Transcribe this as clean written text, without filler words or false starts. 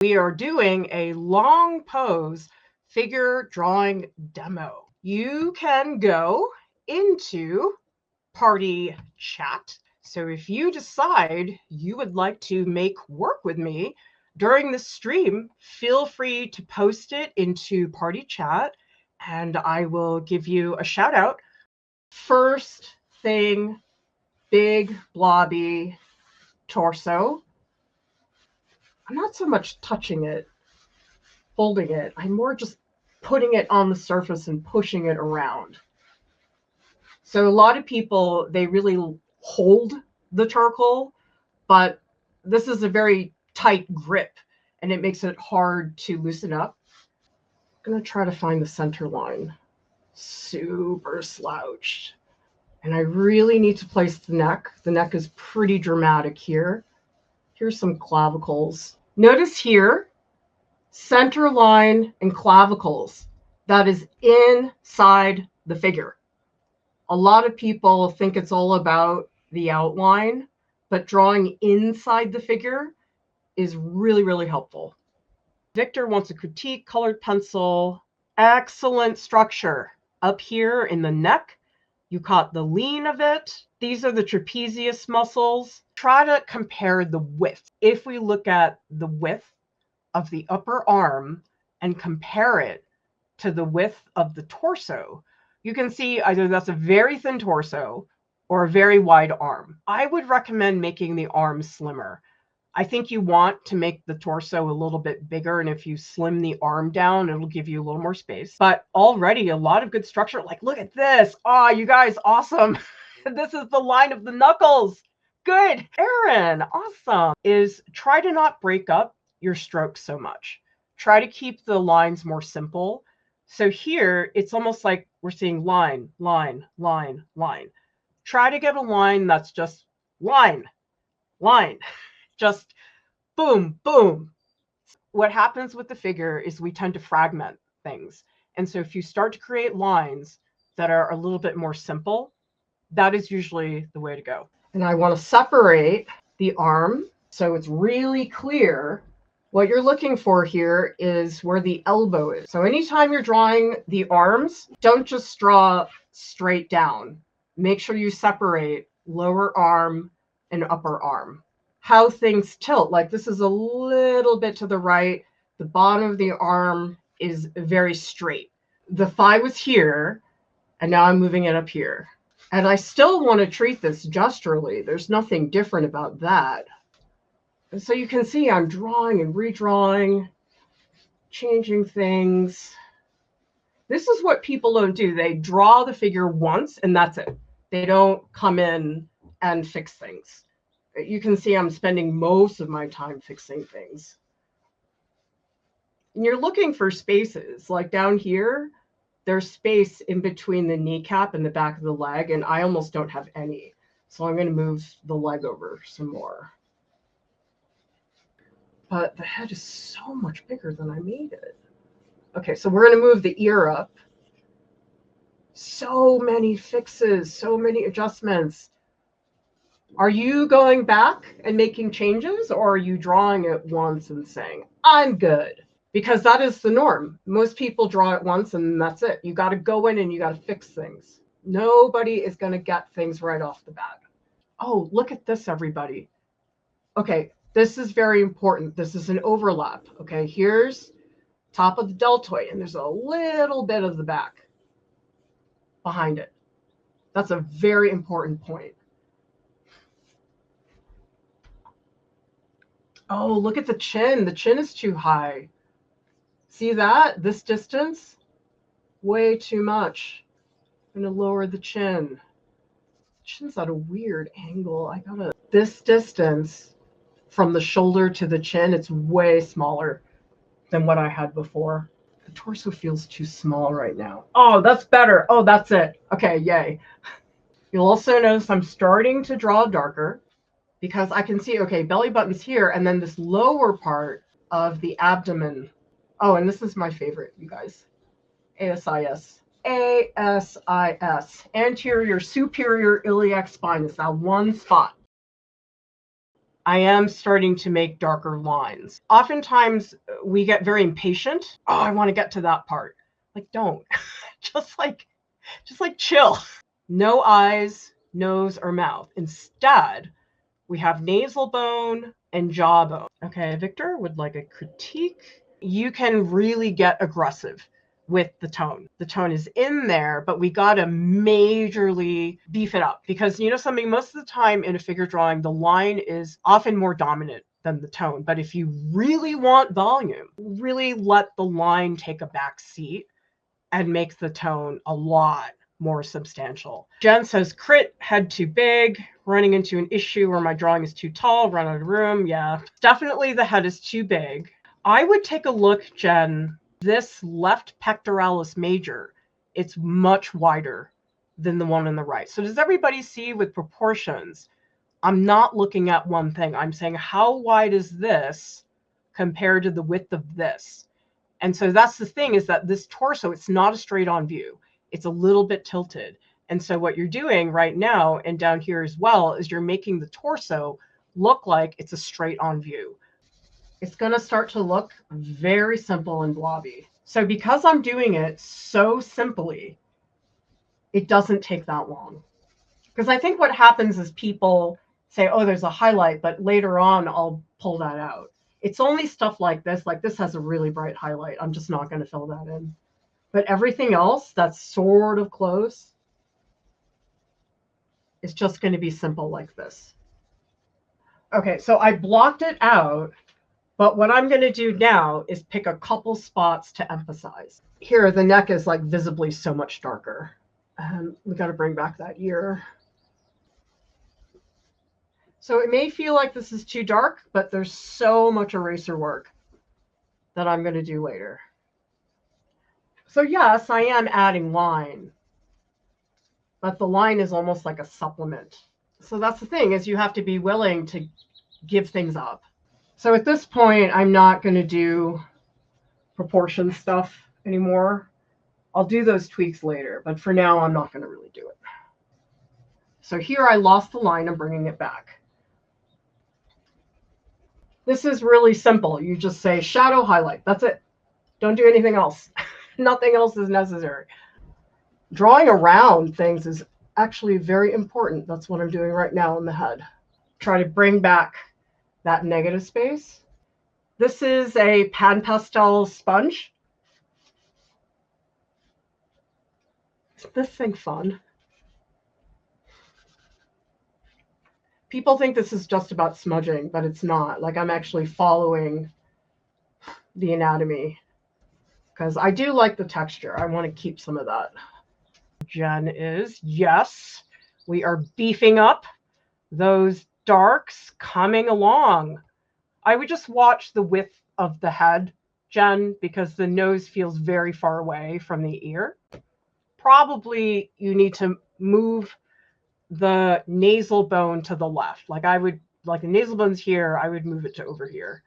We are doing a long pose figure drawing demo. You can go into party chat. So if you decide you would like to make work with me during the stream, feel free to post it into party chat and I will give you a shout out. First thing, big blobby torso. I'm not so much touching it, holding it. I'm more just putting it on the surface and pushing it around. So a lot of people, they really hold the charcoal, but this is a very tight grip and it makes it hard to loosen up. I'm going to try to find the center line. Super slouched. And I really need to place the neck. The neck is pretty dramatic here. Here's some clavicles. Notice here, center line and clavicles. That is inside the figure. A lot of people think it's all about the outline, but drawing inside the figure is really, really helpful. Victor wants a critique, colored pencil. Excellent structure. Up here in the neck, you caught the lean of it. These are the trapezius muscles. Try to compare the width. If we look at the width of the upper arm and compare it to the width of the torso, you can see either that's a very thin torso or a very wide arm. I would recommend making the arm slimmer. I think you want to make the torso a little bit bigger, and if you slim the arm down, it'll give you a little more space. But already a lot of good structure. Like, look at this. Oh, you guys, awesome. This is the line of the knuckles. Good. Aaron, awesome. Is try to not break up your strokes so much. Try to keep the lines more simple. So here, it's almost like we're seeing line, line, line, line. Try to get a line that's just line, line. Just boom, boom. What happens with the figure is we tend to fragment things. And so if you start to create lines that are a little bit more simple, that is usually the way to go. And I want to separate the arm so it's really clear. What you're looking for here is where the elbow is. So anytime you're drawing the arms, don't just draw straight down. Make sure you separate lower arm and upper arm. How things tilt, like this is a little bit to the right. The bottom of the arm is very straight. The thigh was here, and now I'm moving it up here. And I still want to treat this gesturally. There's nothing different about that. And so you can see I'm drawing and redrawing, changing things. This is what people don't do. They draw the figure once, and that's it. They don't come in and fix things. You can see I'm spending most of my time fixing things. And you're looking for spaces. Like down here, there's space in between the kneecap and the back of the leg, and I almost don't have any. So I'm going to move the leg over some more. But the head is so much bigger than I made it. Okay, so we're going to move the ear up. So many fixes, so many adjustments. Are you going back and making changes, or are you drawing it once and saying, I'm good? Because that is the norm. Most people draw it once and that's it. You got to go in and you got to fix things. Nobody is going to get things right off the bat. Oh, look at this, everybody. Okay, this is very important. This is an overlap. Okay, here's top of the deltoid, and there's a little bit of the back behind it. That's a very important point. Oh, look at the chin. The chin is too high. See that? This distance? Way too much. I'm going to lower the chin. Chin's at a weird angle. This distance from the shoulder to the chin, it's way smaller than what I had before. The torso feels too small right now. Oh, that's better. Oh, that's it. Okay, yay. You'll also notice I'm starting to draw darker because I can see, okay, belly button's here, and then this lower part of the abdomen. Oh, and this is my favorite, you guys. ASIS. ASIS. Anterior superior iliac spine is that one spot. I am starting to make darker lines. Oftentimes we get very impatient. Oh, I want to get to that part. Like, don't. just like chill. No eyes, nose, or mouth. Instead, we have nasal bone and jawbone. Okay, Victor would like a critique. You can really get aggressive with the tone. The tone is in there, but we got to majorly beef it up because you know something, most of the time in a figure drawing, the line is often more dominant than the tone. But if you really want volume, really let the line take a back seat and make the tone a lot more substantial. Jen says, crit, head too big, running into an issue where my drawing is too tall, run out of room. Yeah, definitely the head is too big. I would take a look, Jen, this left pectoralis major, it's much wider than the one on the right. So does everybody see with proportions? I'm not looking at one thing. I'm saying how wide is this compared to the width of this? And so that's the thing, is that this torso, it's not a straight on view. It's a little bit tilted. And so what you're doing right now and down here as well is you're making the torso look like it's a straight on view. It's going to start to look very simple and blobby. So because I'm doing it so simply, it doesn't take that long. Because I think what happens is people say, oh, there's a highlight, but later on I'll pull that out. It's only stuff like this has a really bright highlight. I'm just not going to fill that in. But everything else that's sort of close is just going to be simple like this. Okay, so I blocked it out, but what I'm going to do now is pick a couple spots to emphasize. Here, the neck is like visibly so much darker. We got to bring back that ear. So it may feel like this is too dark, but there's so much eraser work that I'm going to do later. So yes, I am adding line, but the line is almost like a supplement. So that's the thing, is you have to be willing to give things up. So at this point, I'm not going to do proportion stuff anymore. I'll do those tweaks later, but for now, I'm not going to really do it. So here I lost the line, I'm bringing it back. This is really simple. You just say shadow highlight. That's it. Don't do anything else. Nothing else is necessary. Drawing around things is actually very important. That's what I'm doing right now in the head. Try to bring back that negative space. This is a pan pastel sponge. Is this thing fun? People think this is just about smudging, but it's not. Like, I'm actually following the anatomy because I do like the texture. I want to keep some of that. Jen is, yes, we are beefing up those darks coming along. I would just watch the width of the head, Jen, because the nose feels very far away from the ear. Probably you need to move the nasal bone to the left. Like the nasal bone's here, I would move it to over here.